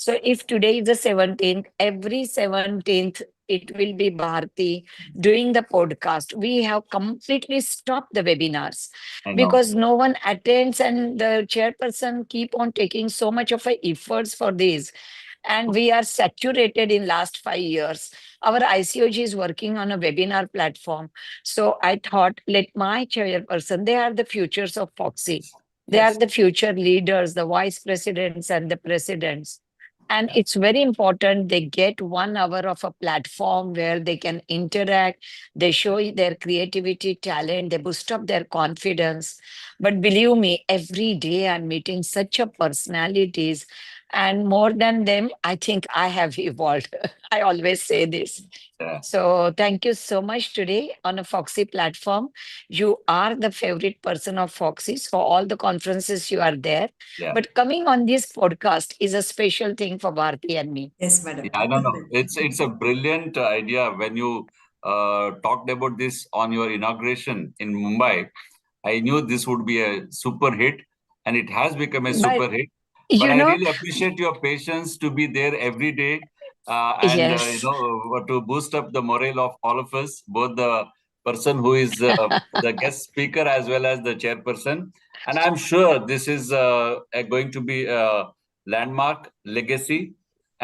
So if today is the 17th, every 17th it will be Bharti doing the podcast. We have completely stopped the webinars I know. because no one attends, and the chairperson keep on taking so much of a efforts for this, and we are saturated in last 5 years. Our ICOG is working on a webinar platform. So I thought, let my chairperson, they are the futures of FOGSI. They are Yes. the future leaders, the vice presidents and the presidents. And Yeah. it's very important they get 1 hour of a platform where they can interact, they show their creativity, talent, they boost up their confidence. But believe me, every day I'm meeting such a personalities, and more than them, I think I have evolved. I always say this. Yeah. So thank you so much today on a Foxy platform. You are the favorite person of Foxy. So all the conferences you are there. Yeah. But coming on this podcast is a special thing for Bharti and me. Yes, madam. Yeah, I don't know. It's a brilliant idea when you talked about this on your inauguration in Mumbai. I knew this would be a super hit, and it has become a But super hit. But you I know, really appreciate your patience to be there every day, and yes, to boost up the morale of all of us, both the person who is the guest speaker as well as the chairperson. And I'm sure this is going to be a landmark legacy,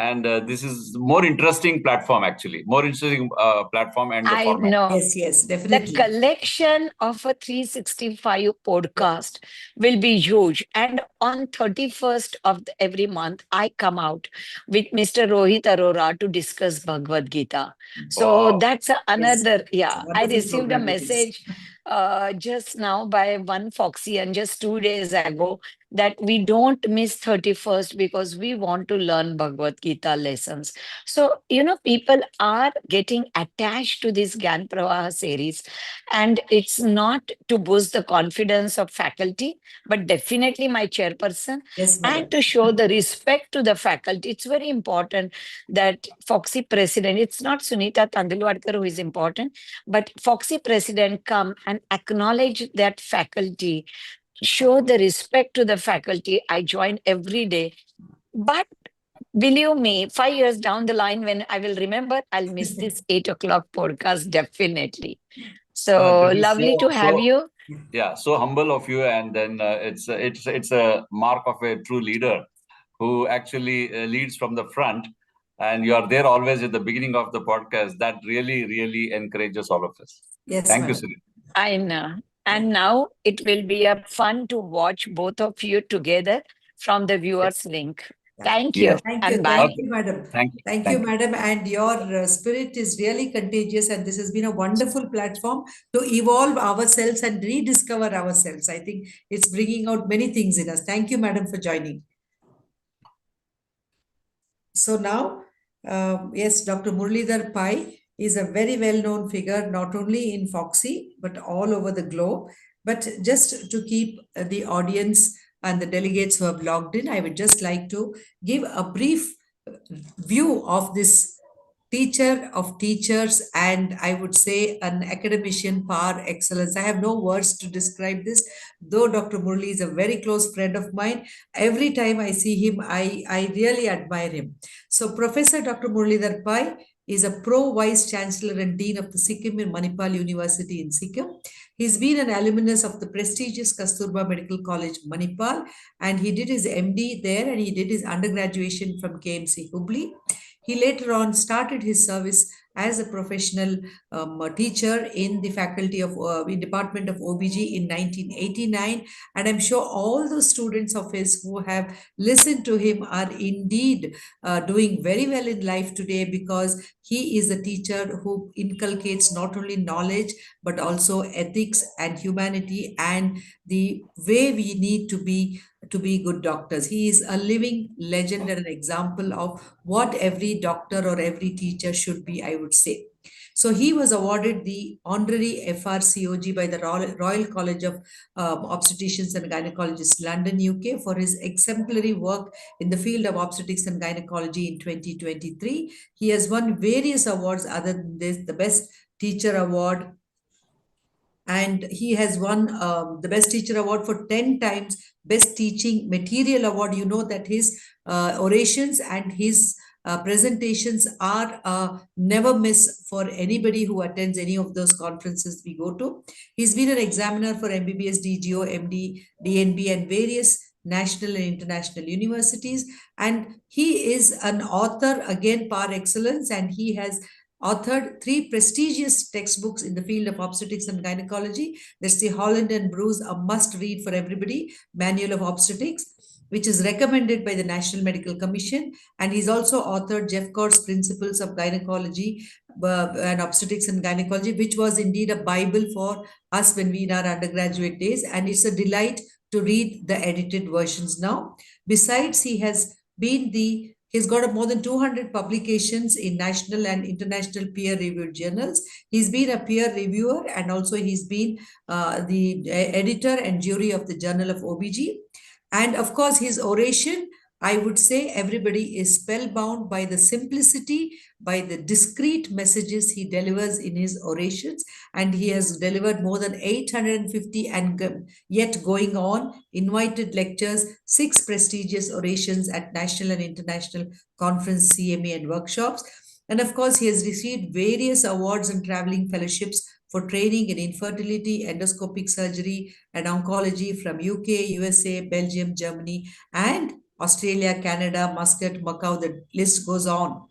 and this is more interesting platform, actually, more interesting platform and the I format. know. Yes, yes, The definitely. collection of a 365 podcast will be huge. And on 31st of every month, I come out with Mr. Rohit Arora to discuss Bhagavad Gita. So Wow. that's Yes, another, it's a yeah. I wonderful received a program it is. message just now by one Foxy and just 2 days ago that we don't miss 31st because we want to learn Bhagavad Gita lessons. So, people are getting attached to this Gyan Pravah series, and it's not to boost the confidence of faculty, but definitely my chairperson, Yes, and madam. to show the respect to the faculty. It's very important that Foxy president, it's not Sunita Tandulwadkar who is important, but Foxy president come and acknowledge that faculty, show the respect to the faculty. I join every day. But believe me, 5 years down the line, when I will remember, I'll miss this 8 o'clock podcast definitely. So This is lovely to have so you. yeah, so humble of you, and then it's a mark of a true leader who actually leads from the front, and you are there always at the beginning of the podcast. That really encourages all of us. Yes, Thank you, madam. Siri. I know. Yeah. And now it will be a fun to watch both of you together from the viewers link. Yeah. Thank you Yes. and bye. Thank Okay. you, madam. Thank you. Thank you, Thank you. madam. And your spirit is really contagious, and this has been a wonderful platform to evolve ourselves and rediscover ourselves. I think it's bringing out many things in us. Thank you, madam, for joining. So now, yes, Dr. Muralidhar Pai is a very well-known figure, not only in Foxy, but all over the globe. But just to keep the audience and the delegates who have logged in, I would just like to give a brief view of this teacher of teachers, and I would say an academician par excellence. I have no words to describe this, though Dr. Murli is a very close friend of mine. Every time I see him, I really admire him. So Professor Dr. Muralidhar Pai is a pro vice chancellor and dean of the Sikkim in Manipal University in Sikkim. He's been an alumnus of the prestigious Kasturba Medical College, Manipal, and he did his MD there, and he did his undergraduation from KMC Hubli. He later on started his service as a professional teacher in the faculty of in department of OBG in 1989, and I'm sure all those students of his who have listened to him are indeed doing very well in life today, because he is a teacher who inculcates not only knowledge but also ethics and humanity and the way we need to be good doctors. He is a living legend and an example of what every doctor or every teacher should be, I would say. So he was awarded the honorary FRCOG by the Royal College of Obstetricians and Gynecologists, London, UK, for his exemplary work in the field of obstetrics and gynecology in 2023. He has won various awards other than this, the Best Teacher Award, and he has won the Best Teacher Award for 10 times Best Teaching Material Award. You know that his orations and his presentations are never miss for anybody who attends any of those conferences we go to. He's been an examiner for MBBS, DGO, MD, DNB, and various national and international universities. And he is an author, again, par excellence, and he has authored 3 prestigious textbooks in the field of obstetrics and gynecology. That's the Holland and Bruce, a must read for everybody, Manual of Obstetrics, which is recommended by the National Medical Commission. And he's also authored Jeff Cott's Principles of Gynecology and Obstetrics and Gynecology, which was indeed a Bible for us when we in our undergraduate days. And it's a delight to read the edited versions now. Besides, he's got more than 200 publications in national and international peer-reviewed journals. He's been a peer reviewer, and also he's been the editor and jury of the Journal of OBG. And of course, his oration, I would say everybody is spellbound by the simplicity, by the discreet messages he delivers in his orations. And he has delivered more than 850 and yet going on invited lectures, 6 prestigious orations at national and international conference, CME, and workshops. And of course, he has received various awards and traveling fellowships for training in infertility, endoscopic surgery, and oncology from UK, USA, Belgium, Germany, and Australia, Canada, Muscat, Macau. The list goes on.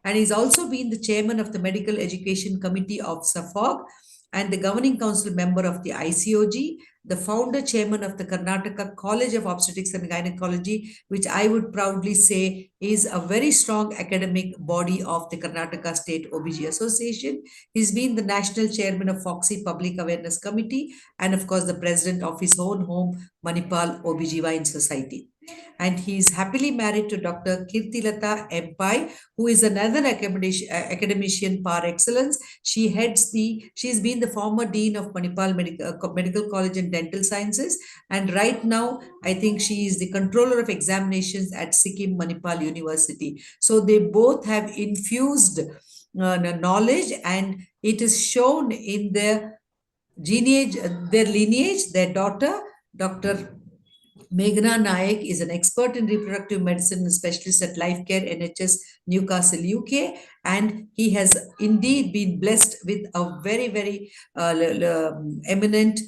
And he's also been the chairman of the Medical Education Committee of SAFOG and the governing council member of the ICOG, the founder chairman of the Karnataka College of Obstetrics and Gynecology, which I would proudly say is a very strong academic body of the Karnataka State OBG Association. He's been the national chairman of FOGSI Public Awareness Committee, and of course the president of his own home, Manipal OBGYN Society. And he is happily married to Dr. Kirtilata Empai, who is another academician par excellence. She's been the former dean of Manipal Medical College and Dental Sciences. And right now, I think she is the controller of examinations at Sikkim Manipal University. So they both have infused knowledge, and it is shown in their lineage. Their daughter, Dr. Meghna Nayak, is an expert in reproductive medicine and specialist at Lifecare NHS Newcastle, UK. And he has indeed been blessed with a very, very eminent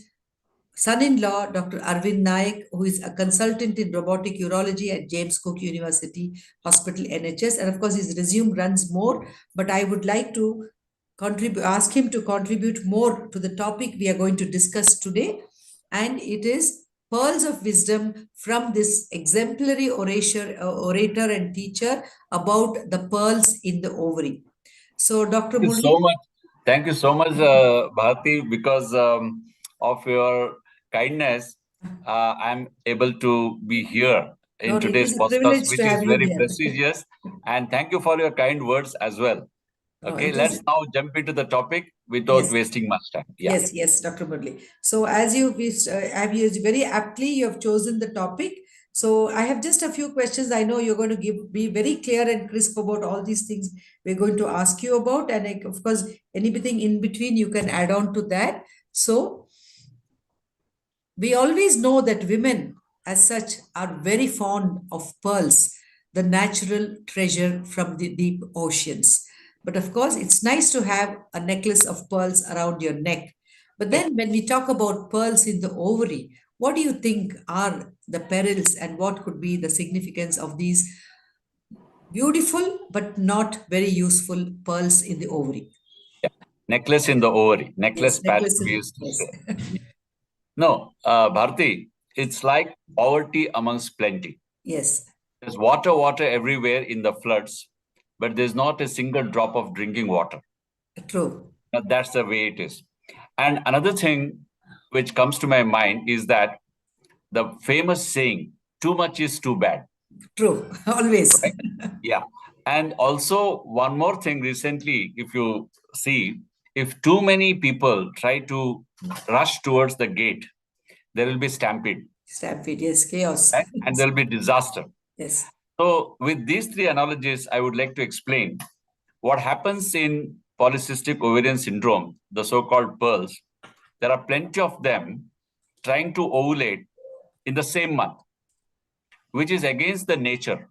son-in-law, Dr. Arvind Nayak, who is a consultant in robotic urology at James Cook University Hospital, NHS. And of course, his resume runs more, but I would like to ask him to contribute more to the topic we are going to discuss today. And it is pearls of wisdom from this exemplary orator and teacher about the pearls in the ovary. So, Dr. Thank you so much. Thank you so much, Bharati, because of your kindness, I'm able to be here in today's podcast, which is very prestigious. And thank you for your kind words as well. Okay, let's now jump into the topic without wasting much time. Yeah. Yes, Dr. Murli. So as you have used very aptly, you have chosen the topic. So I have just a few questions. I know you're going to be very clear and crisp about all these things we're going to ask you about. And of course, anything in between, you can add on to that. So we always know that women as such are very fond of pearls, the natural treasure from the deep oceans. But of course, it's nice to have a necklace of pearls around your neck. But then when we talk about pearls in the ovary, what do you think are the perils and what could be the significance of these beautiful but not very useful pearls in the ovary? Yeah. Necklace in the ovary. Necklace pad we used to say. No, Bharti, it's like poverty amongst plenty. Yes. There's water everywhere in the floods, but there's not a single drop of drinking water. True. That's the way it is. And another thing which comes to my mind is that the famous saying, too much is too bad. True, always. Right? Yeah. And also one more thing recently, if you see, if too many people try to rush towards the gate, there will be stampede. Stampede, yes, chaos. Right? And there will be disaster. Yes. So with these 3 analogies, I would like to explain what happens in polycystic ovarian syndrome, the so-called pearls. There are plenty of them trying to ovulate, in the same month, which is against the nature.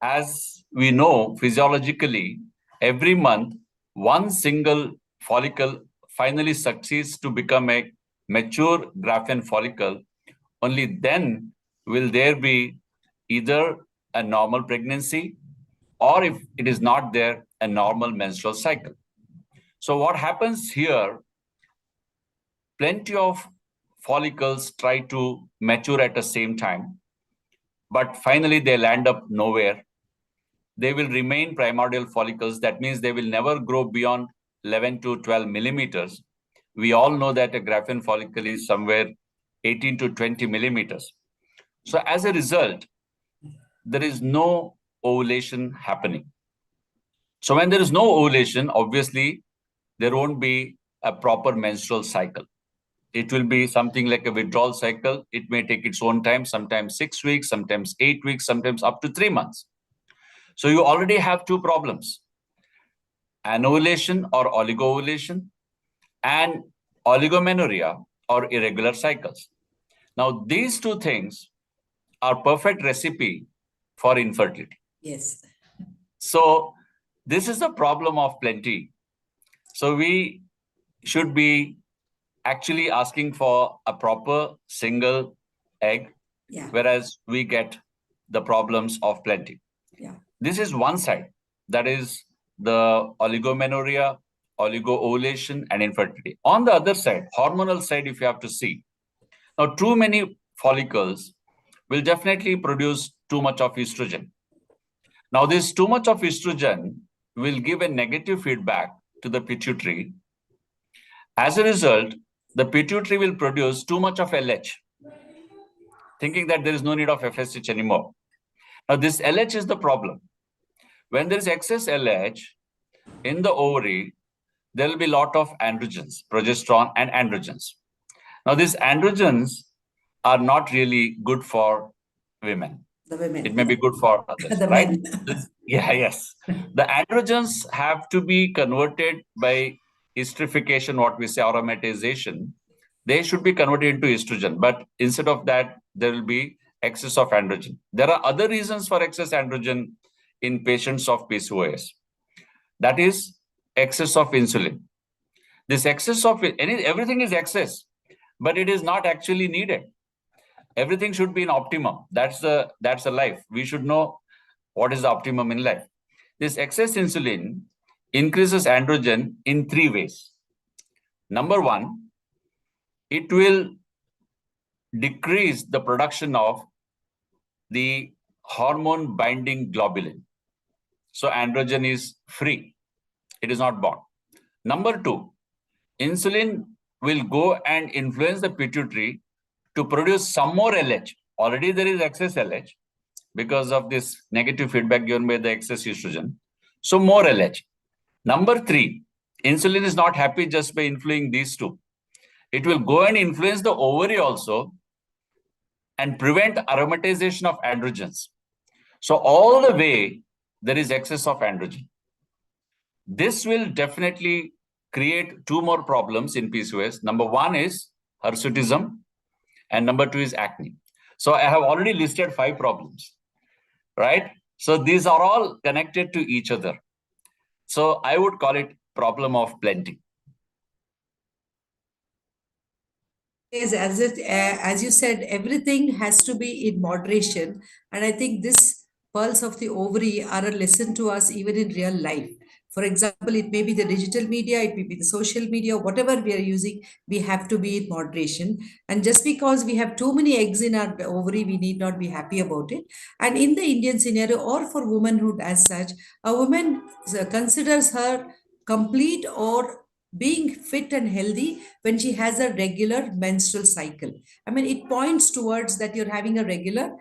As we know, physiologically, every month, one single follicle finally succeeds to become a mature Graafian follicle. Only then will there be either a normal pregnancy, or if it is not there, a normal menstrual cycle. So what happens here, plenty of follicles try to mature at the same time, but finally they land up nowhere. They will remain primordial follicles. That means they will never grow beyond 11 to 12 millimeters. We all know that a Graafian follicle is somewhere 18 to 20 millimeters. So as a result, there is no ovulation happening. So when there is no ovulation, obviously, there won't be a proper menstrual cycle. It will be something like a withdrawal cycle. It may take its own time, sometimes 6 weeks, sometimes 8 weeks, sometimes up to 3 months. So you already have two problems: anovulation or oligoovulation, and oligomenorrhea or irregular cycles. Now, these two things are perfect recipe for infertility. Yes. So this is the problem of plenty. So we should be actually asking for a proper single egg, whereas we get the problems of plenty. Yeah. This is one side, that is the oligomenorrhea, oligoovulation, and infertility. On the other side, hormonal side, if you have to see, now too many follicles will definitely produce too much of estrogen. Now this too much of estrogen will give a negative feedback to the pituitary. As a result, the pituitary will produce too much of LH, thinking that there is no need of FSH anymore. Now this LH is the problem. When there is excess LH in the ovary, there will be a lot of androgens, progesterone and androgens. Now these androgens are not really good for women. The women. It may be good for others, right? Yes. The androgens have to be converted by esterification, what we say aromatization. They should be converted into estrogen, but instead of that, there will be excess of androgen. There are other reasons for excess androgen in patients of PCOS. That is excess of insulin. This excess of everything is excess, but it is not actually needed. Everything should be in optimum. That's the life. We should know what is the optimum in life. This excess insulin increases androgen in 3 ways. Number one, it will decrease the production of the hormone binding globulin. So androgen is free. It is not bound. Number two, insulin will go and influence the pituitary to produce some more LH. Already there is excess LH because of this negative feedback given by the excess estrogen. So more LH. Number three, insulin is not happy just by influencing these two. It will go and influence the ovary also and prevent aromatization of androgens. So all the way, there is excess of androgen. This will definitely create two more problems in PCOS. Number one is hirsutism, and number two is acne. So I have already listed 5 problems, right? So these are all connected to each other. So I would call it problem of plenty. Yes, as you said, everything has to be in moderation. And I think this pulse of the ovary are a lesson to us even in real life. For example, it may be the digital media, it may be the social media, whatever we are using, we have to be in moderation. And just because we have too many eggs in our ovary, we need not be happy about it. And in the Indian scenario, or for womanhood as such, a woman considers her complete or being fit and healthy when she has a regular menstrual cycle. I mean, it points towards that you're having a regular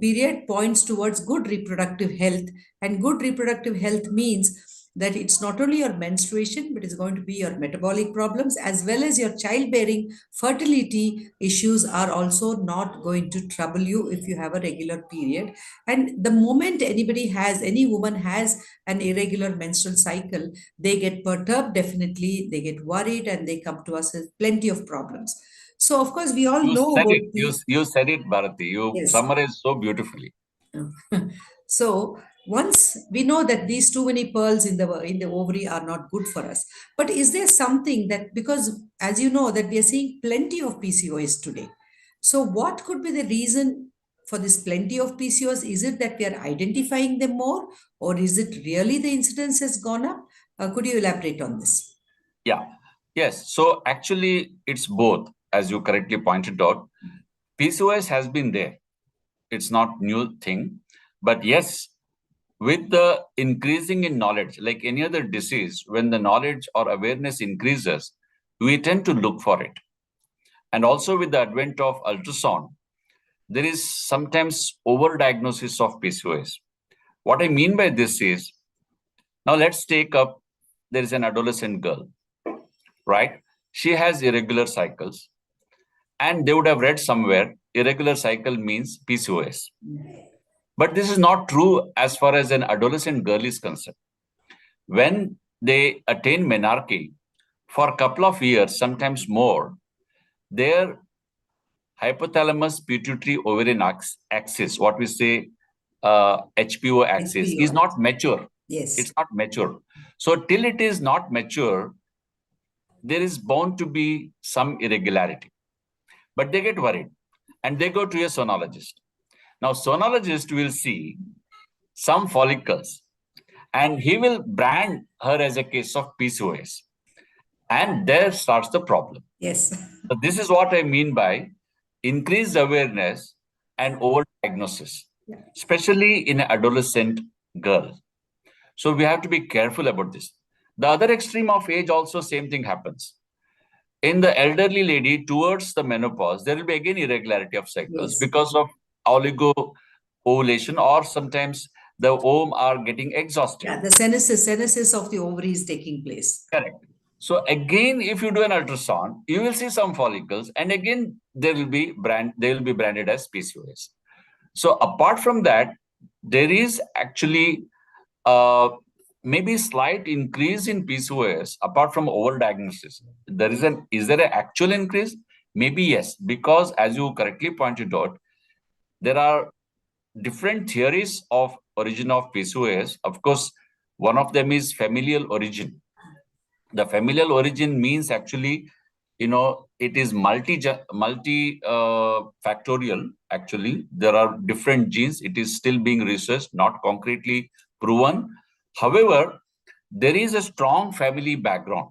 period, points towards good reproductive health. And good reproductive health means that it's not only your menstruation, but it's going to be your metabolic problems as well as your childbearing. Fertility issues are also not going to trouble you if you have a regular period. And the moment any woman has an irregular menstrual cycle, they get perturbed, definitely, they get worried, and they come to us with plenty of problems. So, of course, we all You know said about it. You said it, Bharati. You yes. summarized so beautifully. So once we know that these too many pearls in the ovary are not good for us, but is there something that, because as you know that we are seeing plenty of PCOS today, so what could be the reason for this plenty of PCOS? Is it that we are identifying them more, or is it really the incidence has gone up? Could you elaborate on this? Yeah. Yes. So actually, it's both, as you correctly pointed out. PCOS has been there. It's not new thing, but yes, with the increasing in knowledge, like any other disease, when the knowledge or awareness increases, we tend to look for it. And also with the advent of ultrasound, there is sometimes overdiagnosis of PCOS. What I mean by this is, now let's take up, there is an adolescent girl, right? She has irregular cycles, and they would have read somewhere irregular cycle means PCOS. But this is not true as far as an adolescent girl is concerned. When they attain menarche, for a couple of years, sometimes more, their hypothalamus pituitary ovarian axis, what we say HPO axis, is not mature. Yes. It's not mature. So till it is not mature, there is bound to be some irregularity. But they get worried and they go to a sonologist. Now, sonologist will see some follicles and he will brand her as a case of PCOS. And there starts the problem. Yes. So this is what I mean by increased awareness and overdiagnosis, especially in an adolescent girl. So we have to be careful about this. The other extreme of age also same thing happens. In the elderly lady towards the menopause, there will be again irregularity of cycles because of oligo-ovulation, or sometimes the ovum are getting exhausted. Yeah, the senescence of the ovary is taking place. Correct. So again, if you do an ultrasound, you will see some follicles, and again they will be branded as PCOS. So apart from that, there is actually maybe slight increase in PCOS apart from overdiagnosis. Is there an actual increase? Maybe yes, because as you correctly pointed out, there are different theories of origin of PCOS. Of course, one of them is familial origin. The familial origin means actually, it is factorial. Actually, there are different genes. It is still being researched, not concretely proven. However, there is a strong family background.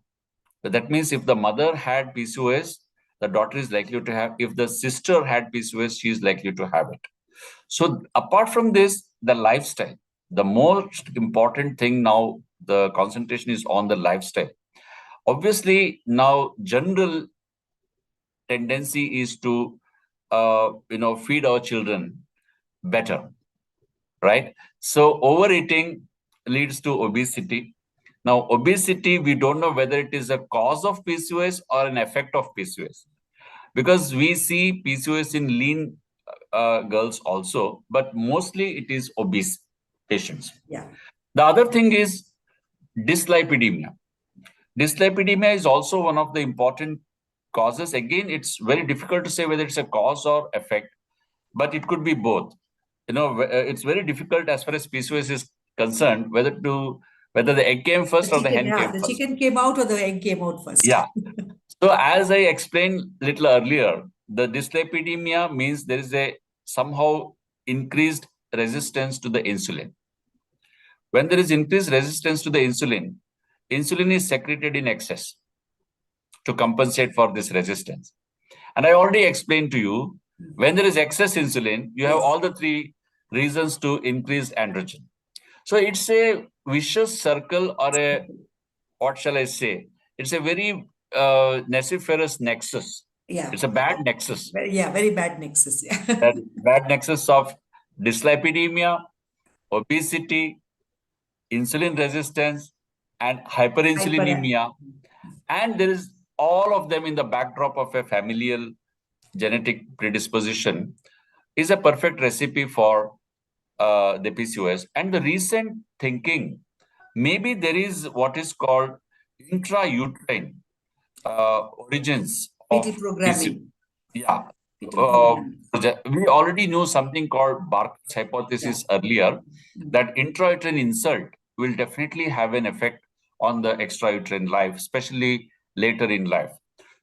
That means if the mother had PCOS, the daughter is likely to have. If the sister had PCOS, she is likely to have it. So apart from this, the lifestyle, the most important thing now, the concentration is on the lifestyle. Obviously, now general tendency is to, feed our children better, right? So overeating leads to obesity. Now, obesity, we don't know whether it is a cause of PCOS or an effect of PCOS, because we see PCOS in lean girls also, but mostly it is obese patients. Yeah. The other thing is dyslipidemia. Dyslipidemia is also one of the important causes. Again, it's very difficult to say whether it's a cause or effect, but it could be both. It's very difficult as far as PCOS is concerned, whether the egg came first or the hen came first. The chicken came out or the egg came out first. Yeah. So as I explained little earlier, the dyslipidemia means there is a somehow increased resistance to the insulin. When there is increased resistance to the insulin is secreted in excess to compensate for this resistance. And I already explained to you, when there is excess insulin, you have all the three reasons to increase androgen. So it's a vicious circle, or what shall I say? It's a very neciferous nexus. Yeah. It's a bad nexus. Very bad nexus. That bad nexus of dyslipidemia, obesity, insulin resistance, and hyperinsulinemia. And there is all of them in the backdrop of a familial genetic predisposition is a perfect recipe for the PCOS. And the recent thinking, maybe there is what is called intrauterine origins of Fetal programming. Yeah. It will come down. We already knew something called Barker's hypothesis earlier, that intrauterine insult will definitely have an effect on the extrauterine life, especially later in life.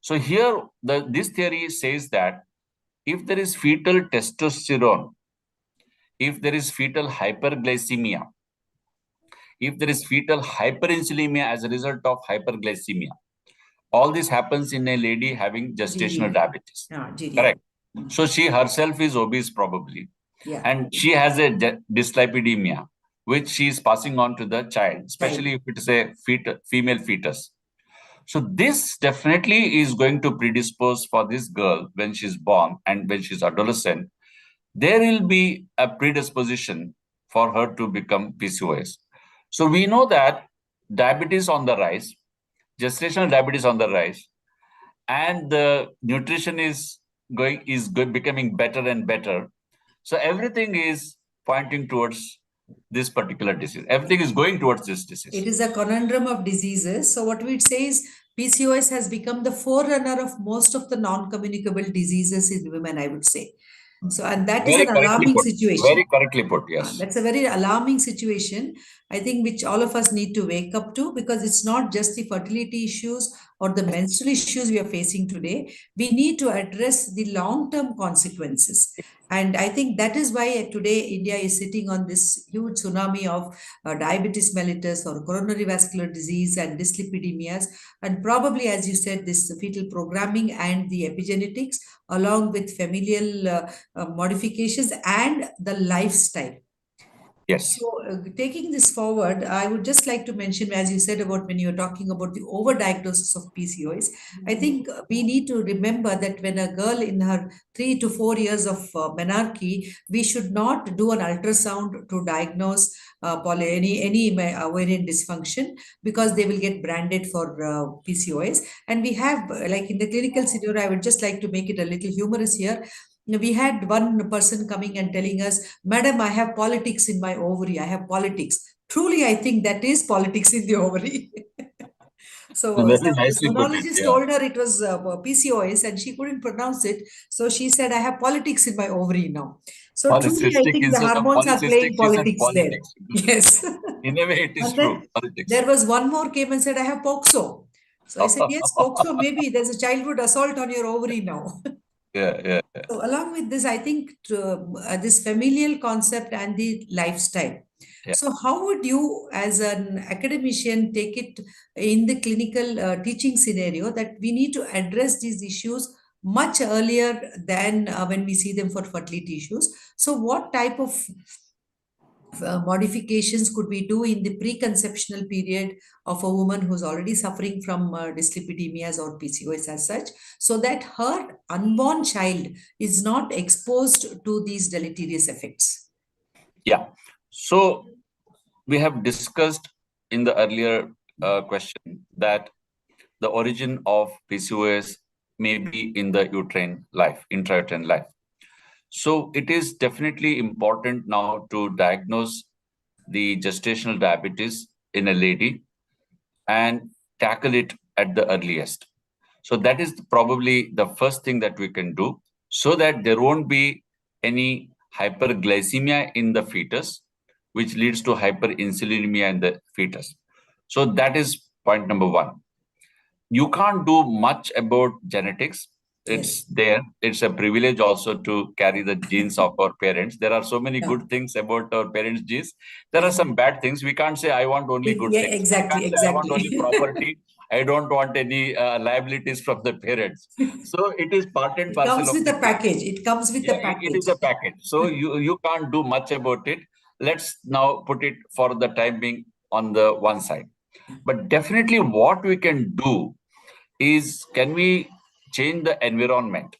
So here, this theory says that if there is fetal testosterone, if there is fetal hyperglycemia, if there is fetal hyperinsulinemia as a result of hyperglycemia, all this happens in a lady having gestational diabetes. GDM. Correct. So she herself is obese probably. Yeah. And she has a dyslipidemia, which she is passing on to the child, especially if it is a female fetus. So this definitely is going to predispose for this girl when she's born and when she's adolescent. There will be a predisposition for her to become PCOS. So we know that diabetes on the rise, gestational diabetes on the rise, and the nutrition is becoming better and better. So everything is pointing towards this particular disease. Everything is going towards this disease. It is a conundrum of diseases. So what we'd say is PCOS has become the forerunner of most of the non-communicable diseases in women, I would say. So, and that is an alarming situation. Very correctly put, yes. That's a very alarming situation, I think, which all of us need to wake up to, because it's not just the fertility issues or the menstrual issues we are facing today. We need to address the long-term consequences. And I think that is why today India is sitting on this huge tsunami of diabetes mellitus or coronary vascular disease and dyslipidemias. And probably, as you said, this fetal programming and the epigenetics, along with familial modifications and the lifestyle. Yes. So taking this forward, I would just like to mention, as you said about when you're talking about the overdiagnosis of PCOS, I think we need to remember that when a girl in her 3 to 4 years of menarche, we should not do an ultrasound to diagnose any ovarian dysfunction, because they will get branded for PCOS. And we have, like in the clinical scenario, I would just like to make it a little humorous here. We had one person coming and telling us, Madam, I have politics in my ovary. I have politics. Truly, I think that is politics in the ovary. So the sonologist told her it was PCOS and she couldn't pronounce it. So she said, I have politics in my ovary now. So truly, I think the hormones are playing politics there. Yes. In a way, it is true. Politics. There was one more came and said, I have POXO. So I said, yes, POXO, maybe there's a childhood assault on your ovary now. Yeah. So along with this, I think this familial concept and the lifestyle. Yeah. So how would you, as an academician, take it in the clinical teaching scenario that we need to address these issues much earlier than when we see them for fertility issues? So what type of modifications could we do in the preconceptional period of a woman who's already suffering from dyslipidemias or PCOS as such, so that her unborn child is not exposed to these deleterious effects? Yeah. So we have discussed in the earlier question that the origin of PCOS may be in the uterine life, intrauterine life. So it is definitely important now to diagnose the gestational diabetes in a lady and tackle it at the earliest. So that is probably the first thing that we can do, so that there won't be any hyperglycemia in the fetus, which leads to hyperinsulinemia in the fetus. So that is point number one. You can't do much about genetics. It's there. It's a privilege also to carry the genes of our parents. There are so many good things about our parents' genes. There are some bad things. We can't say, I want only good things. Exactly. I want only property. I don't want any liabilities from the parents. So it is part and parcel. It comes with the package. It comes with the package. It is a package. So you can't do much about it. Let's now put it for the time being on the one side. But definitely what we can do is, can we change the environment?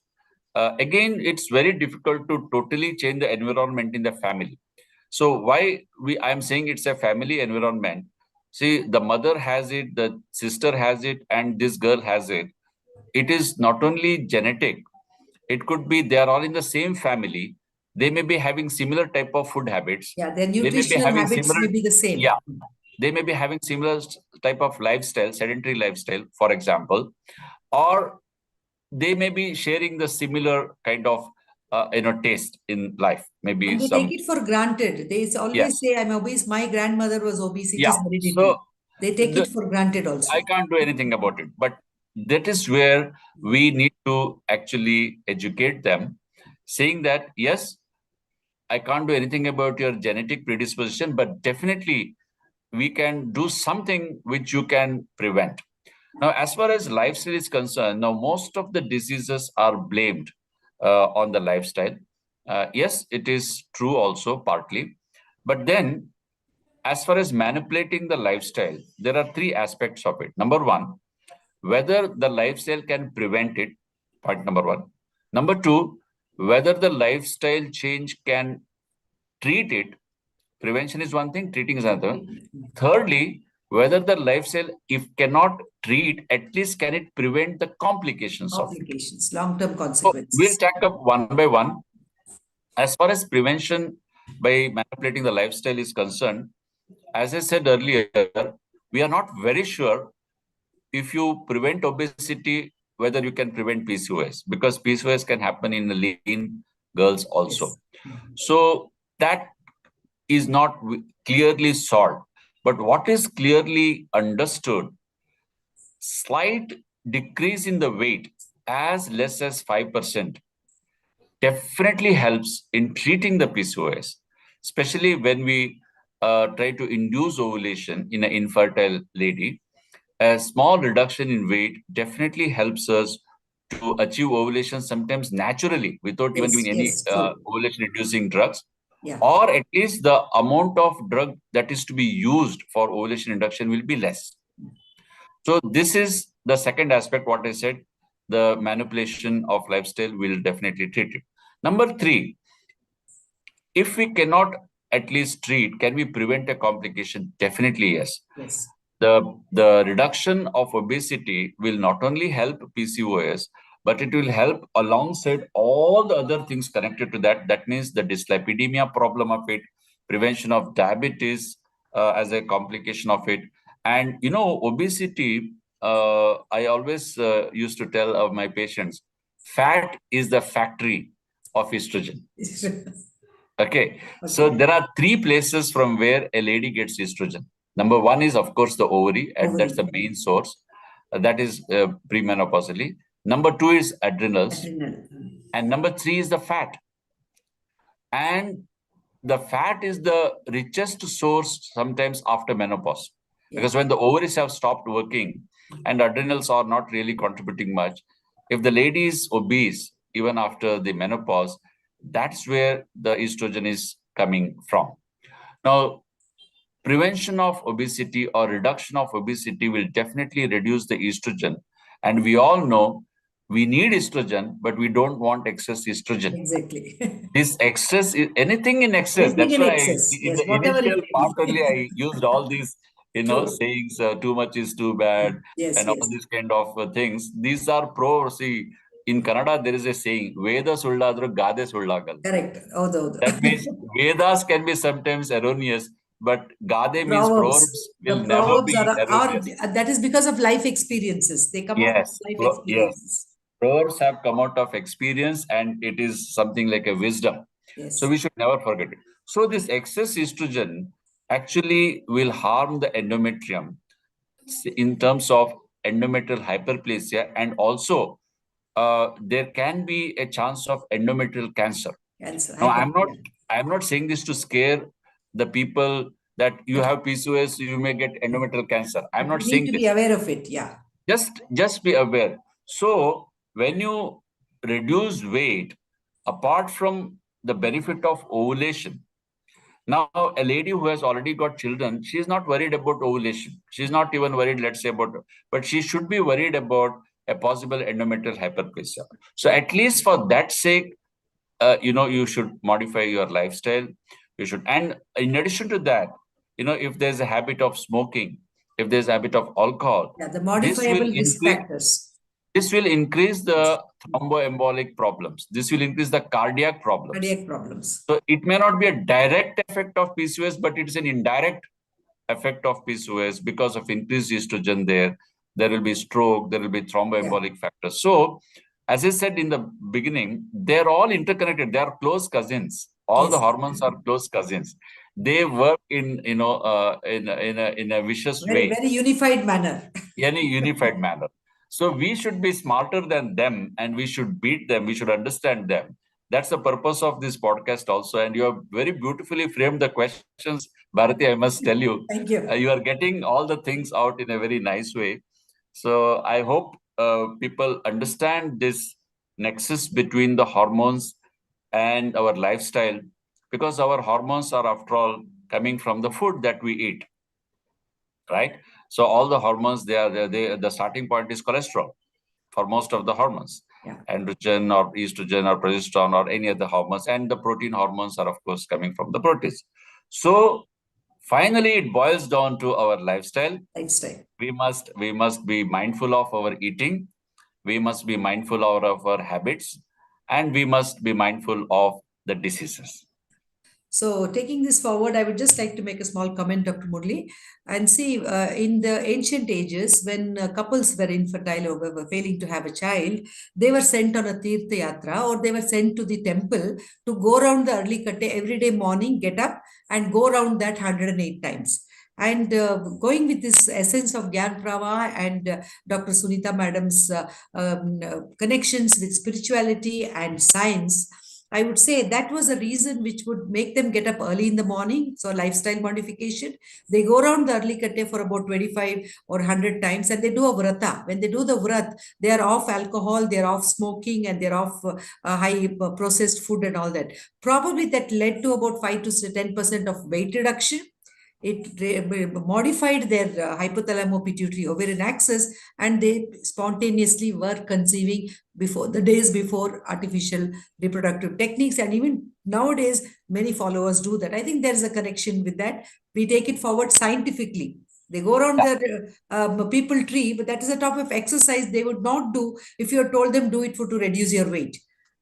Again, it's very difficult to totally change the environment in the family. So why I'm saying it's a family environment. See, the mother has it, the sister has it, and this girl has it. It is not only genetic. It could be they are all in the same family. They may be having similar type of food habits. Yeah, their nutritional habits may be the same. Yeah, they may be having similar type of lifestyle, sedentary lifestyle, for example, or they may be sharing the similar kind of taste in life. Maybe And they some, take it for granted. They always yes, say, I'm obese. My grandmother was obese. It yeah. is hereditary. So They take it for granted I also. can't do anything about it. But that is where we need to actually educate them, saying that, yes, I can't do anything about your genetic predisposition, but definitely we can do something which you can prevent. Now, as far as lifestyle is concerned, now most of the diseases are blamed on the lifestyle. Yes, it is true also partly. But then, as far as manipulating the lifestyle, there are three aspects of it. Number one, whether the lifestyle can prevent it, point number one. Number two, whether the lifestyle change can treat it. Prevention is one thing, treating is another. Thirdly, whether the lifestyle, if cannot treat, at least can it prevent the complications of it. Complications, long-term So consequences. we'll tack up one by one. As far as prevention by manipulating the lifestyle is concerned, as I said earlier, we are not very sure if you prevent obesity, whether you can prevent PCOS, because PCOS can happen in the lean girls also. Yes. So that is not clearly solved. But what is clearly understood, slight decrease in the weight as less as 5% definitely helps in treating the PCOS, especially when we try to induce ovulation in an infertile lady. A small reduction in weight definitely helps us to achieve ovulation sometimes naturally without even giving any True. ovulation inducing drugs, Yeah. or at least the amount of drug that is to be used for ovulation induction will be less. So this is the second aspect, what I said, the manipulation of lifestyle will definitely treat it. Number three, if we cannot at least treat, can we prevent a complication? Definitely yes. Yes. The reduction of obesity will not only help PCOS, but it will help alongside all the other things connected to that. That means the dyslipidemia problem of it, prevention of diabetes as a complication of it. And, obesity, I always used to tell of my patients, fat is the factory of estrogen. Okay. So there are three places from where a lady gets estrogen. Number one is, of course, the ovary, and that's the main source. That is premenopausally. Number two is adrenals. And number three is the fat. And the fat is the richest source sometimes after menopause. Because when the ovaries have stopped working and adrenals are not really contributing much, if the lady is obese, even after the menopause, that's where the estrogen is coming from. Now, prevention of obesity or reduction of obesity will definitely reduce the estrogen. And we all know we need estrogen, but we don't want excess estrogen. Exactly. This excess is anything in excess. Anything That's in why excess. in Yes, the whatever initial it part may be. only, I used all these, True. sayings, too much is too bad, Yes, and all yes. these kind of things. These are see, in Kannada, there is a saying, Veda suldadru gade sullagal. Correct. That means Vedas can be sometimes erroneous, but gade means proverbs The will never proverbs be are erroneous. that is because of life experiences. They come out of Yes, life yes. experiences. Proverbs have come out of experience, and it is something like a wisdom. Yes. So we should never forget it. So this excess estrogen actually will harm the endometrium in terms of endometrial hyperplasia, and also there can be a chance of endometrial cancer. Now, I'm not saying this to scare the people that you have PCOS, you may get endometrial cancer. I'm not saying You need to this. be aware of it. Yeah. Just be aware. So when you reduce weight, apart from the benefit of ovulation, now a lady who has already got children, she's not worried about ovulation. She's not even worried, let's say, about, but she should be worried about a possible endometrial hyperplasia. So at least for that sake, you should modify your lifestyle. You should, and in addition to that, if there's a habit of smoking, if there's a habit of alcohol, the modifiable risk factors. This will increase the thromboembolic problems. This will increase the cardiac problems. So it may not be a direct effect of PCOS, but it's an indirect effect of PCOS because of increased estrogen there. There will be stroke, there will be thromboembolic factors. So as I said in the beginning, they're all interconnected. They are close cousins. All the Yes. hormones are close cousins. They work in in a vicious Very, way, very unified manner. in a unified manner. So we should be smarter than them, and we should beat them. We should understand them. That's the purpose of this podcast also. And you have very beautifully framed the questions, Bharati. I must tell you, Thank you. you are getting all the things out in a very nice way. So I hope people understand this nexus between the hormones and our lifestyle, because our hormones are, after all, coming from the food that we eat, right? So all the hormones, the starting point is cholesterol for most of the hormones. Yeah. Androgen or estrogen or progesterone or any other hormones, and the protein hormones are, of course, coming from the proteins. So finally, it boils down to our lifestyle. Lifestyle. We must be mindful of our eating. We must be mindful of our habits, and we must be mindful of the diseases. So, taking this forward, I would just like to make a small comment, Dr. Murli, and see in the ancient ages, when couples were infertile or were failing to have a child, they were sent on a Tirtha Yatra, or they were sent to the temple to go around the early katte every day morning, get up and go around that 108 times. And going with this essence of Gyan Pravah and Dr. Sunita Madam's connections with spirituality and science, I would say that was a reason which would make them get up early in the morning. So lifestyle modification. They go around the early katte for about 25 or 100 times, and they do a vrata. When they do the vrat, they are off alcohol, they're off smoking, and they're off high processed food and all that. Probably that led to about 5 to 10% of weight reduction. It modified their hypothalamo-pituitary ovarian axis, and they spontaneously were conceiving before the days before artificial reproductive techniques. And even nowadays, many followers do that. I think there is a connection with that. We take it forward scientifically. They go around the people tree, but that is a type of exercise they would not do if you had told them do it to reduce your weight.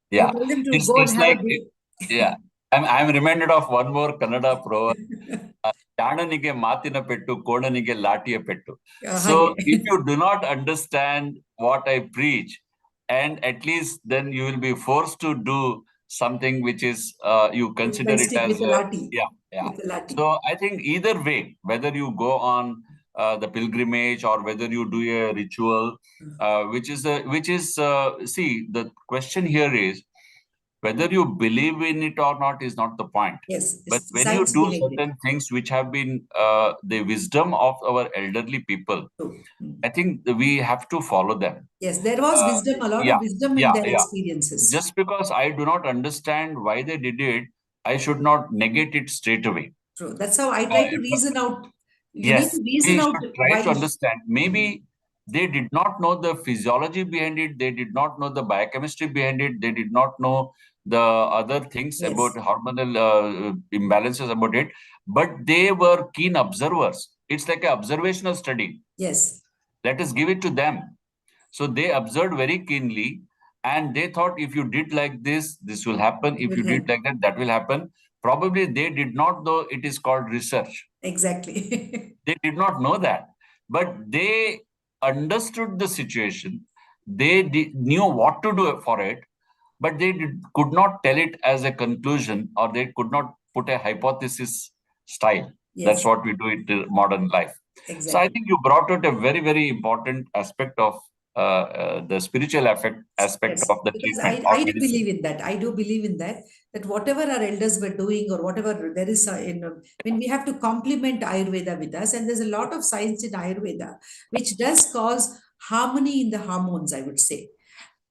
Yeah, You told them to go and it's have like, a break. yeah. I'm reminded of one more Kannada proverb. ಜಾಣನಿಗೆ ಮಾತಿನ ಪೆಟ್ಟು ಕೋಣನಿಗೆ ಲಾಠಿಯ ಪೆಟ್ಟು. So if you do not understand what I preach, and at least then you will be forced to do something which is you consider it as yeah. So I think either way, whether you go on the pilgrimage or whether you do a ritual, which is see, the question here is whether you believe in it or not is not the point. Yes, but when you do certain things which have been the wisdom of our elderly people, I think we have to follow them. Yes, there was wisdom, a lot of wisdom in their experiences. Just because I do not understand why they did it, I should not negate it straight away. True. That's how I try to reason out. You yes, need to reason out. Try to understand. Maybe they did not know the physiology behind it. They did not know the biochemistry behind it. They did not know the other things about hormonal imbalances about it. But they were keen observers. It's like an observational study. Yes. Let us give it to them. So they observed very keenly, and they thought if you did like this, this will happen. If you did like that, that will happen. Probably they did not know it is called research. Exactly. They did not know that. But they understood the situation. They knew what to do for it, but they could not tell it as a conclusion, or they could not put a hypothesis style. Yes. That's what we do in modern life. Exactly. So I think you brought out a very, very important aspect of the spiritual aspect of the treatment. I do believe in that. I do believe in that whatever our elders were doing, or whatever there is when we have to complement Ayurveda with us, and there's a lot of science in Ayurveda which does cause harmony in the hormones, I would say.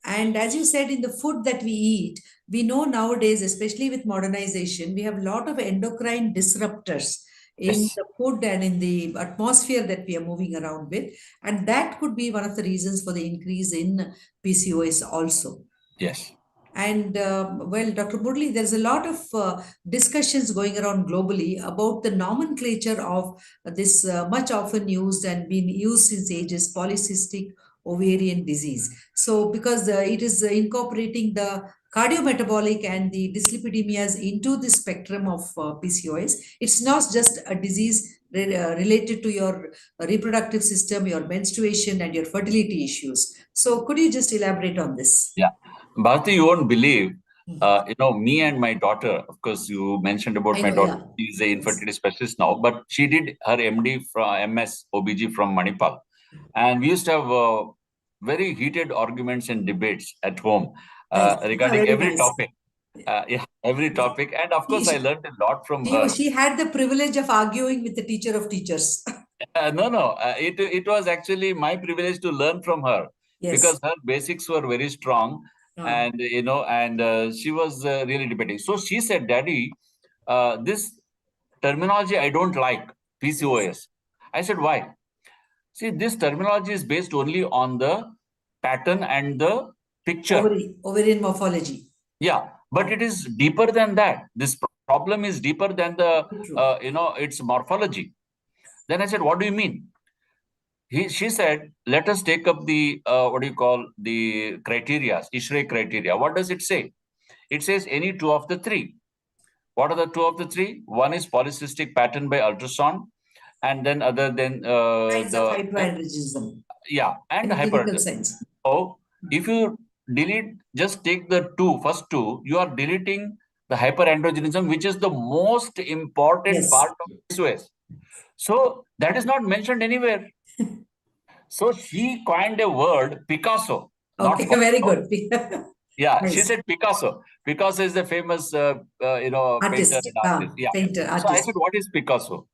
And as you said, in the food that we eat, we know nowadays, especially with modernization, we have a lot of endocrine disruptors in the food and in the atmosphere that we are moving around with. And that could be one of the reasons for the increase in PCOS also. Yes. And well, Dr. Murli, there's a lot of discussions going around globally about the nomenclature of this much often used and been used since ages, polycystic ovarian disease. So because it is incorporating the cardiometabolic and the dyslipidemias into the spectrum of PCOS. It's not just a disease related to your reproductive system, your menstruation, and your fertility issues. So, could you just elaborate on this? Yeah. Bharti, you won't believe, me and my daughter, of course, you mentioned about my daughter. She's an infertility specialist now, but she did her MD from MS OBG from Manipal. And we used to have very heated arguments and debates at home regarding every topic. Every topic. And of course, I learned a lot from her. She had the privilege of arguing with the teacher of teachers. No. It was actually my privilege to learn from her because her basics were very strong. And, she was really debating. So she said, Daddy, this terminology I don't like, PCOS. I said, why? See, this terminology is based only on the pattern and the picture. Ovarian morphology. Yeah, but it is deeper than that. This problem is deeper than the, its morphology. Then I said, what do you mean? She said, let us take up the, the criteria, ISHRAE criteria. What does it say? It says any two of the three. What are the two of the three? One is polycystic pattern by ultrasound, and then other than signs of hyperandrogenism. And hyperandrogenism. So if you just take the first two, you are deleting the hyperandrogenism, which is the most important part of PCOS. So that is not mentioned anywhere. So she coined a word, Picasso. Okay, very good. Nice. She said Picasso. Picasso is a famous, artist. Painter and artist. Painter, artist. So I said, what is Picasso?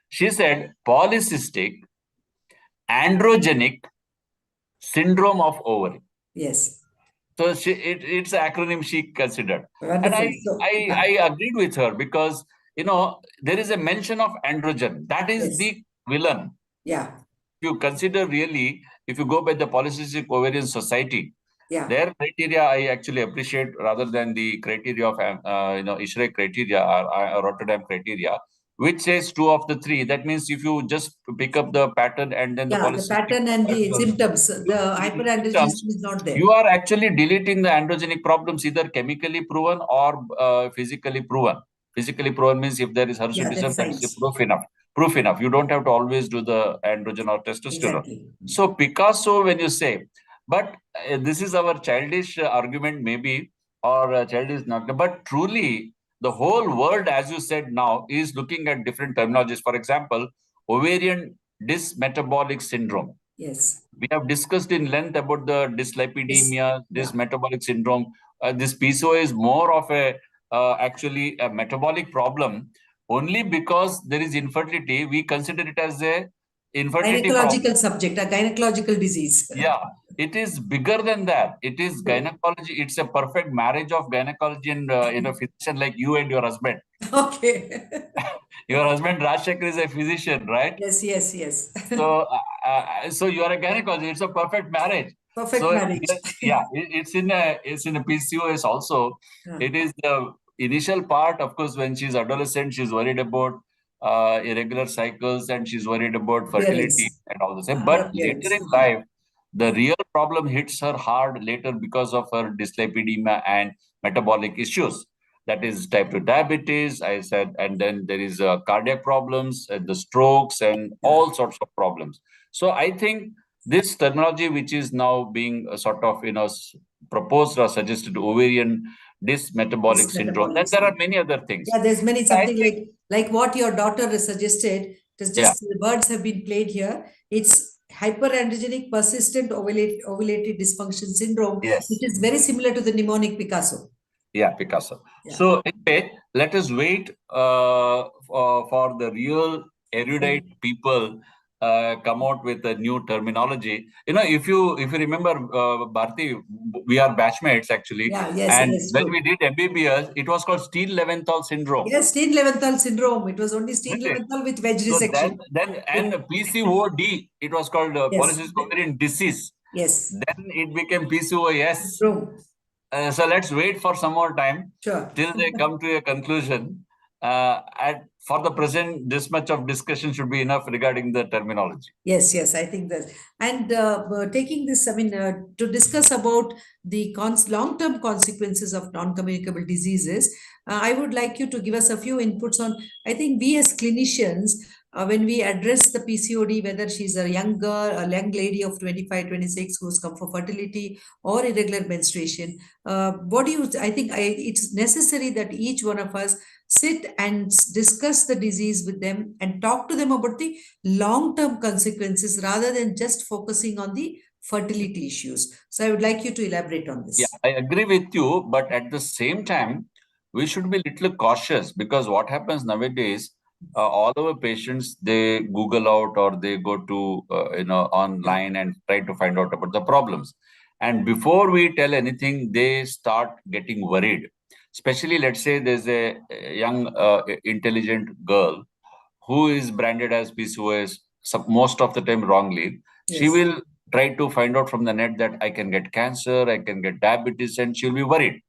She said, polycystic androgenic syndrome of ovary. Yes. So it's an acronym she considered. Wonderful. And I agreed with her because, there is a mention of androgen. That is the villain. Yeah. If you consider really, if you go by the Polycystic Ovarian Society, their criteria I actually appreciate rather than the criteria of, ISHRAE criteria or Rotterdam criteria, which says two of the three. That means if you just pick up the pattern and then the pattern and the symptoms, the hyperandrogenism is not there. You are actually deleting the androgenic problems, either chemically proven or physically proven. Physically proven means if there is hirsutism, that's proof enough. You don't have to always do the androgen or testosterone. Exactly. So Picasso, when you say, but this is our childish argument maybe, or childish not, but truly the whole world, as you said now, is looking at different terminologies. For example, ovarian dysmetabolic syndrome. Yes. We have discussed in length about the dyslipidemia, dysmetabolic syndrome. This PCOS is more of actually a metabolic problem. Only because there is infertility, we consider it as a infertility gynecological subject, a gynecological disease. Yeah, it is bigger than that. It is gynecology. It's a perfect marriage of gynecology and physician like you and your husband. Okay. Your husband Rajshekhar is a physician, right? Yes. So you are a gynecologist. It's a perfect marriage. Marriage. It's in a PCOS also. It is the initial part, of course, when she's adolescent, she's worried about irregular cycles and she's worried about fertility and all this. But later in life, the real problem hits her hard later because of her dyslipidemia and metabolic issues. That is type 2 diabetes, I said, and then there is cardiac problems, the strokes, and all sorts of problems. So I think this terminology, which is now being sort of proposed or suggested, ovarian dysmetabolic syndrome, then there are many other things. Yeah, there's many, something like what your daughter has suggested. It's just the words have been played here. It's hyperandrogenic persistent ovulated dysfunction syndrome, which is very similar to the mnemonic Picasso. Yeah, Picasso. Yeah. So anyway, let us wait for the real erudite people come out with a new terminology. If you remember, Bharti, we are batchmates actually. When we did MBBS, it was called Steen-Leventhal syndrome. Yes, Steen-Leventhal syndrome. It was only Steen-Leventhal with wedge resection. And PCOD, it was called polycystic ovarian disease. Yes. Then it became PCOS. So let's wait for some more time till they come to a conclusion. For the present, this much of discussion should be enough regarding the terminology. Yes, yes, I think that. And taking this, to discuss about the long-term consequences of non-communicable diseases, I would like you to give us a few inputs on, I think we as clinicians, when we address the PCOD, whether she's a young girl, a young lady of 25, 26 who's come for fertility or irregular menstruation, what do you, I think it's necessary that each one of us sit and discuss the disease with them and talk to them about the long-term consequences rather than just focusing on the fertility issues. So I would like you to elaborate on this. Yeah, I agree with you, but at the same time, we should be little cautious, because what happens nowadays, all our patients, they Google out or they go to online and try to find out about the problems. And before we tell anything, they start getting worried. Especially, let's say there's a young, intelligent girl who is branded as PCOS, most of the time wrongly. She Yes. will try to find out from the net that I can get cancer, I can get diabetes, and she'll be worried.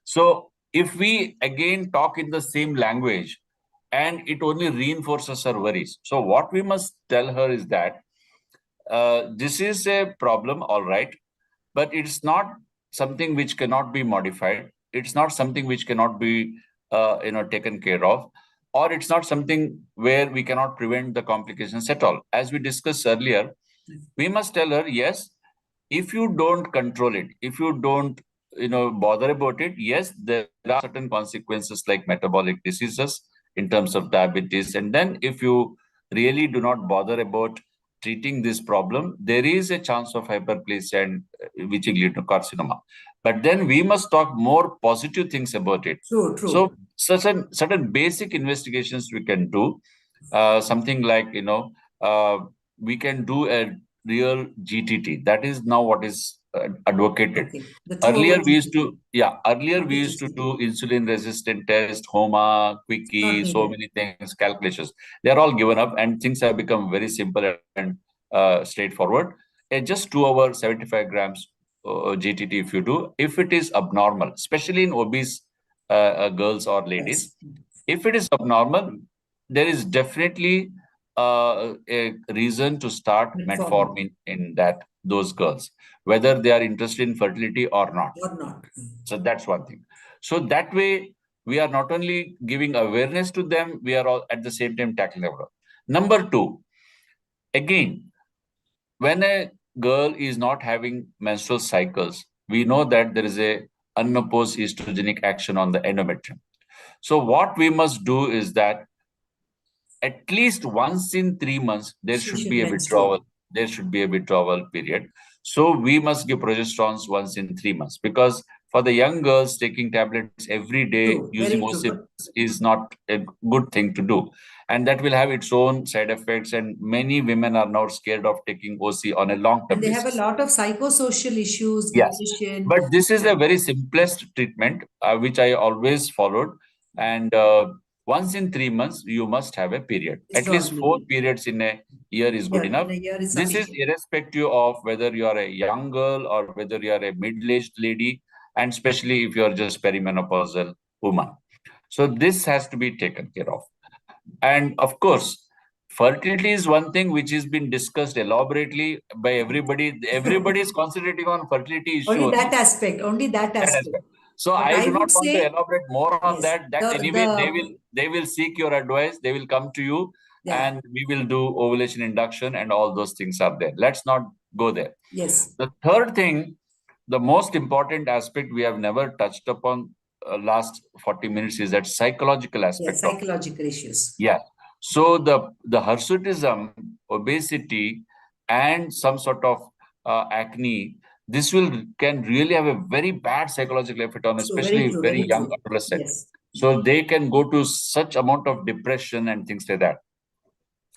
So if we again talk in the same language, and it only reinforces her worries. So what we must tell her is that this is a problem, all right, but it's not something which cannot be modified. It's not something which cannot be taken care of, or it's not something where we cannot prevent the complications at all. As we discussed earlier, we must tell her, yes, if you don't control it, if you don't bother about it, yes, there are certain consequences like metabolic diseases in terms of diabetes. And then if you really do not bother about treating this problem, there is a chance of hyperplasia and which lead to carcinoma. But then we must talk more positive things about it. True. So certain basic investigations we can do, something like we can do a real GTT. That is now what is advocated. Okay. Earlier we used to do insulin resistant test, HOMA, quickie, so many things, calculations. They are all given up, and things have become very simple and straightforward. Just 2 hours, 75 grams GTT if you do, if it is abnormal, especially in obese girls or ladies. Yes. If it is abnormal, there is definitely a reason to start metformin in those girls, whether they are interested in fertility or not. So that's one thing. So that way, we are not only giving awareness to them, we are all at the same time tackling the problem. Number 2, again, when a girl is not having menstrual cycles, we know that there is a unopposed estrogenic action on the endometrium. So what we must do is that at least once in 3 months, there should be a withdrawal. There should be a withdrawal period. So we must give progesterones once in 3 months, because for the young girls, taking tablets every day using OC is not a good thing to do. And that will have its own side effects. And many women are now scared of taking OC on a long-term basis. They have a lot of psychosocial issues. Yes, but this is a very simplest treatment, which I always followed. And once in 3 months, you must have a period. At least 4 periods in a year is good enough. This is irrespective of whether you are a young girl or whether you are a middle-aged lady, and especially if you are just perimenopausal woman. So this has to be taken care of. And of course, fertility is one thing which has been discussed elaborately by everybody. Everybody is concentrating on fertility issue. Only that aspect. So I do not want to elaborate more on that. Anyway, they will seek your advice. They will come to you, and we will do ovulation induction, and all those things are there. Let's not go there. Yes. The third thing, the most important aspect we have never touched upon last 40 minutes is that psychological aspect. Psychological issues. Yeah. So the hirsutism, obesity, and some sort of acne, this can really have a very bad psychological effect on especially very young adolescents. So they can go to such amount of depression and things like that.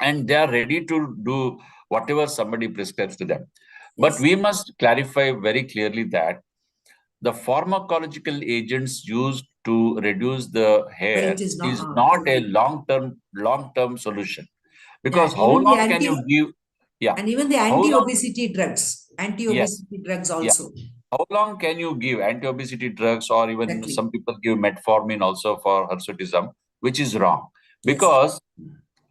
And they are ready to do whatever somebody prescribes to them. But we must clarify very clearly that the pharmacological agents used to reduce the hair is not a long-term solution. Because how long can you give? Yeah. And even the anti-obesity drugs. Also. Yeah. How long can you give anti-obesity drugs, or even some people give metformin also for hirsutism? which is wrong. Because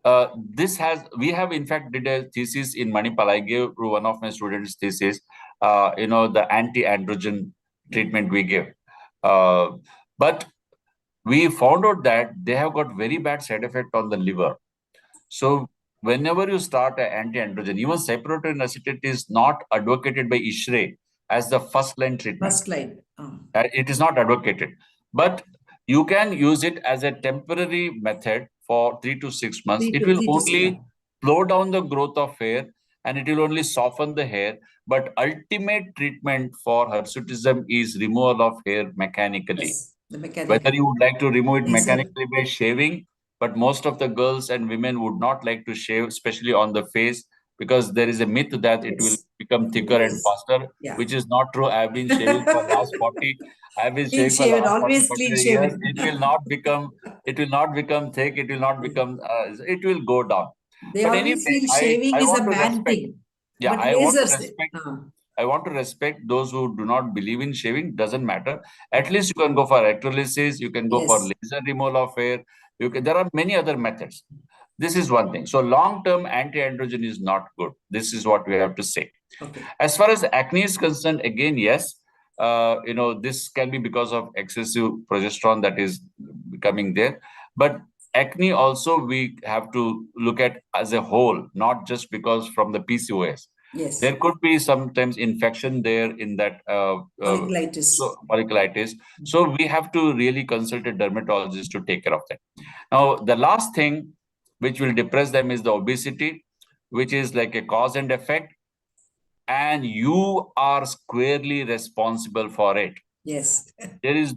we have in fact did a thesis in Manipal. I gave to one of my students thesis, the anti-androgen treatment we give. But we found out that they have got very bad side effect on the liver. So whenever you start an anti-androgen, even cyproterone acetate is not advocated by ISHRE as the first line treatment. First line. It is not advocated. But you can use it as a temporary method for 3 to 6 months. It will only slow down the growth of hair and it will only soften the hair. But ultimate treatment for hirsutism is removal of hair mechanically. Yes, the mechanical. Whether you would like to remove it mechanically by shaving, but most of the girls and women would not like to shave, especially on the face, because there is a myth that it will become thicker and faster, which is not true. I have been shaving for last 40. I've been shaving for last 40, 40 years. It will not become thick. It will not become. It will go down. They But always anyway, feel shaving I is want a to man respect. thing. Yeah, But I want to lasers, respect. I want to respect those who do not believe in shaving. Doesn't matter. At least you can go for electrolysis. You can go for laser removal of hair. There are many other methods. This is one thing. So long-term anti-androgen is not good. This is what we have to say. Okay. As far as acne is concerned, again, yes, this can be because of excessive progesterone that is becoming there. But acne also we have to look at as a whole, not just because from the PCOS. Yes. There could be sometimes infection there in that folliculitis. So we have to really consult a dermatologist to take care of that. Now, the last thing which will depress them is the obesity, which is like a cause and effect. And you are squarely responsible for it. Yes. There is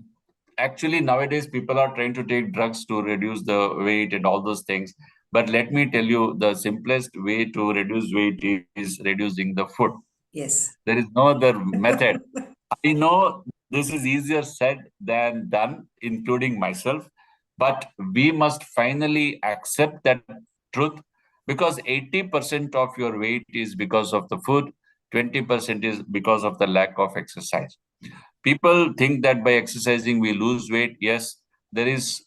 actually nowadays people are trying to take drugs to reduce the weight and all those things. But let me tell you, the simplest way to reduce weight is reducing the food. Yes. There is no other method. I know this is easier said than done, including myself. But we must finally accept that truth, because 80% of your weight is because of the food, 20% is because of the lack of exercise. People think that by exercising we lose weight. Yes, there is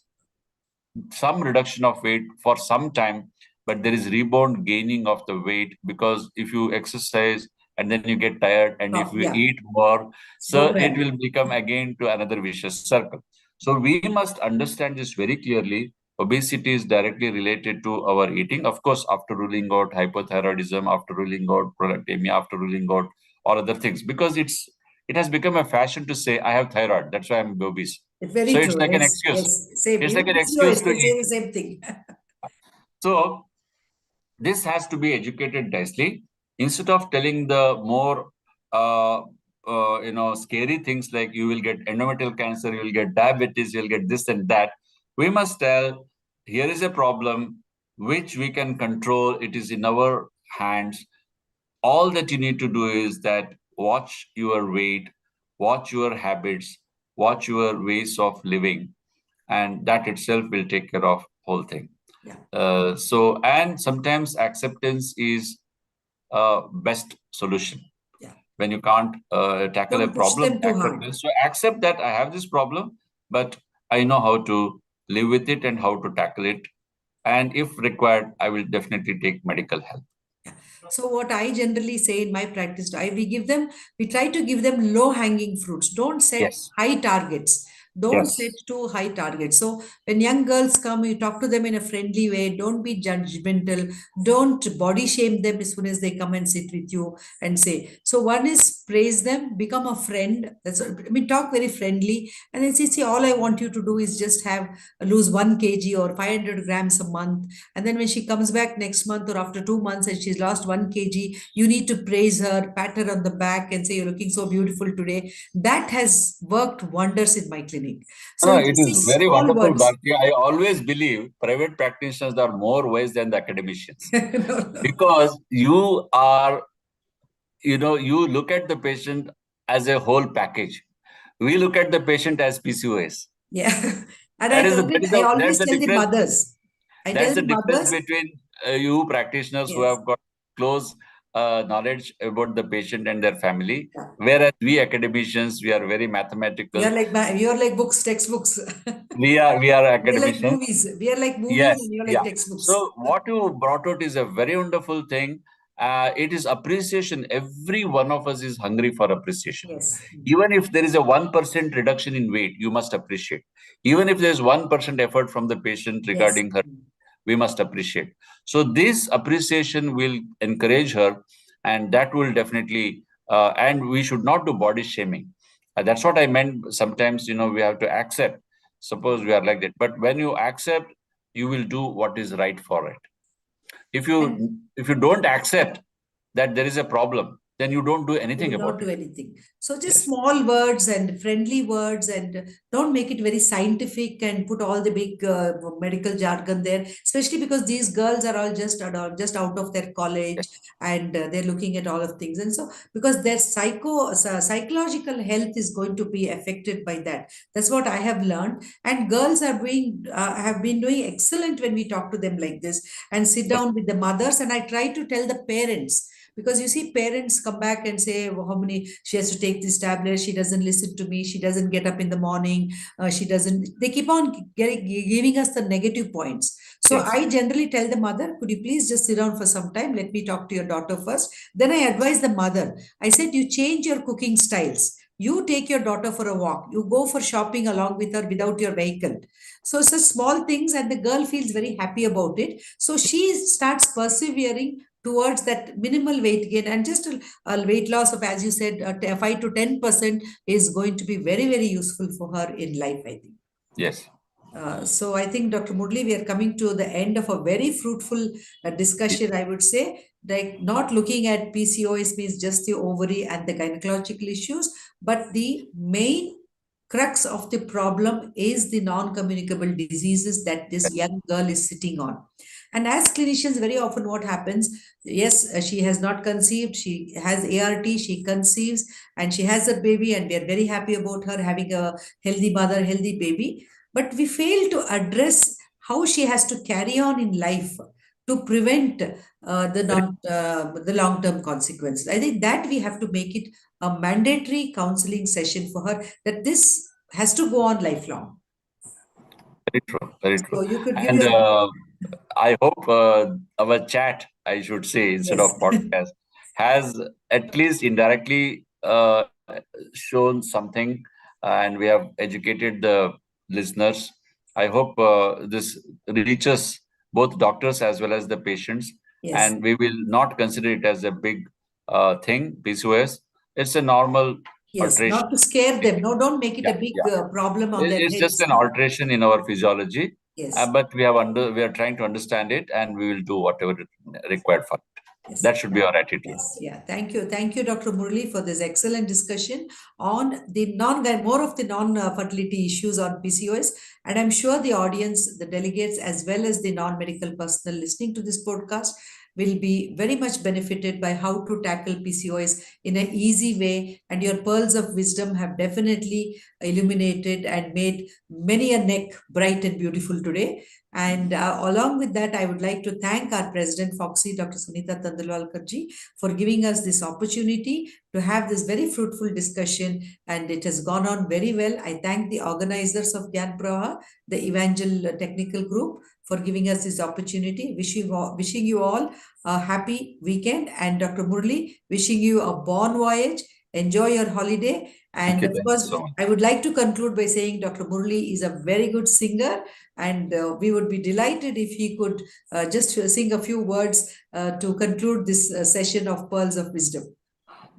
some reduction of weight for some time, but there is rebound gaining of the weight, because if you exercise and then you get tired, and if you eat more, so it will become again to another vicious circle. So we must understand this very clearly. Obesity is directly related to our eating. Of course, after ruling out hypothyroidism, after ruling out prolactemia, after ruling out all other things, because it has become a fashion to say, I have thyroid, that's why I'm obese. It's very so true. it's like an excuse. Yes, same. It's like an excuse to eat. The same thing. So this has to be educated nicely. Instead of telling the more scary things like you will get endometrial cancer, you will get diabetes, you'll get this and that, we must tell, here is a problem which we can control. It is in our hands. All that you need to do is that watch your weight, watch your habits, watch your ways of living, and that itself will take care of whole thing. And sometimes acceptance is best solution. When you can't tackle a problem, acceptance. So accept that I have this problem, but I know how to live with it and how to tackle it. And if required, I will definitely take medical help. So what I generally say in my practice, we try to give them low hanging fruits. Don't set high targets. Don't set too high targets. So when young girls come, you talk to them in a friendly way. Don't be judgmental. Don't body shame them as soon as they come and sit with you and say. So one is praise them, become a friend. Talk very friendly, and then see, all I want you to do is just lose 1 kg or 500 grams a month. And then when she comes back next month or after 2 months and she's lost 1 kg, you need to praise her, pat her on the back and say, you're looking so beautiful today. That has worked wonders in my clinic. So it is very wonderful, Bharti. I always believe private practitioners are more wise than the academicians. Because you are, you look at the patient as a whole package. We look at the patient as PCOS. Yeah. And I always tell the mothers. That's the difference between you practitioners who have got close knowledge about the patient and their family. Yeah. Whereas we academicians, we are very mathematical. You're like books, textbooks. We are We're like academicians. movies. We are like movies, Yes, and you're like yeah. textbooks. So what you brought out is a very wonderful thing. It is appreciation. Every one of us is hungry for appreciation. Yes. Even if there is a 1% reduction in weight, you must appreciate. Even if there's 1% effort from the patient regarding her, we must appreciate. So this appreciation will encourage her, and that will definitely, and we should not do body shaming. That's what I meant. Sometimes, we have to accept. Suppose we are like that. But when you accept, you will do what is right for it. If you don't accept that there is a problem, then you don't do anything You will about not do it. anything. So just small words and friendly words, and don't make it very scientific and put all the big medical jargon there, especially because these girls are all just out of their college, and they're looking at all of things. And so because their psychological health is going to be affected by that. That's what I have learned. And girls are have been doing excellent when we talk to them like this and sit down with the mothers. And I try to tell the parents, because you see parents come back and say, "Oh, how many she has to take this tablet, she doesn't listen to me, she doesn't get up in the morning, she doesn't," they keep on giving us the negative points. So I generally tell the mother, "Could you please just sit down for some time, let me talk to your daughter first." Then I advise the mother, I said, "You change your cooking styles, you take your daughter for a walk, you go for shopping along with her without your vehicle." So such small things, and the girl feels very happy about it, so she starts persevering towards that minimal weight gain. And just a weight loss of, as you said, 5 to 10% is going to be very, very useful for her in life, I think. Yes. So I think, Dr. Murli, we are coming to the end of a very fruitful discussion, I would say. Like, not looking at PCOS means just the ovary and the gynecological issues, but the main crux of the problem is the non-communicable diseases that this young girl is sitting on. And as clinicians, very often what happens, yes, she has not conceived, she has ART, she conceives, and she has a baby, and we are very happy about her having a healthy mother, healthy baby. But we fail to address how she has to carry on in life to prevent the long-term consequences. I think that we have to make it a mandatory counseling session for her, that this has to go on lifelong. Very true. Very true. So you could give And your... I hope our chat, I should say, instead of podcast, has at least indirectly shown something, and we have educated the listeners. I hope this reaches both doctors as well as the patients, and we will not consider it as a big thing, PCOS. It's a normal alteration. Not to scare them. No, don't make it a big problem on their heads. It's just an alteration in our physiology. But we are trying to understand it, and we will do whatever required for it. That should be our attitude. Thank you, Dr. Murli, for this excellent discussion on the more of the non-fertility issues on PCOS. And I'm sure the audience, the delegates, as well as the non-medical personnel listening to this podcast will be very much benefited by how to tackle PCOS in an easy way. And your pearls of wisdom have definitely illuminated and made many a neck bright and beautiful today. And along with that, I would like to thank our President FOGSI, Dr. Sunita Tandulwadkar ji, for giving us this opportunity to have this very fruitful discussion, and it has gone on very well. I thank the organizers of Gyan Pravah, the Evangel Technical Group, for giving us this opportunity. Wishing you all a happy weekend, and Dr. Murli, wishing you a bon voyage. Enjoy your holiday. And of course, I would like to conclude by saying Dr. Murli is a very good singer, and we would be delighted if he could just sing a few words to conclude this session of Pearls of Wisdom.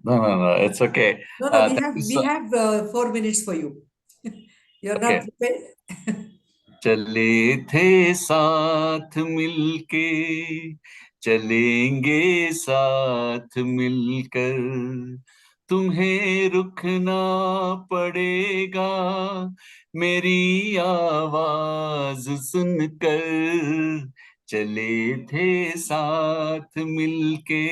No, it's okay. No, we have 4 minutes for you. You're not prepared? चले थे साथ मिलके, चलेंगे साथ मिलकर, तुम्हें रुकना पड़ेगा मेरी आवाज सुनकर, चले थे साथ मिलके,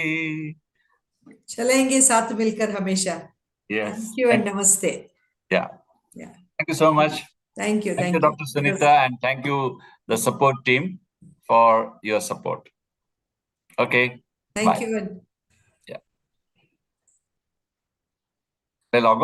चलेंगे साथ मिलकर हमेशा. Thank you and namaste. Thank you so much. Thank you, Dr. Sunita, and thank you, the support team, for your support. Okay. Thank you. log out?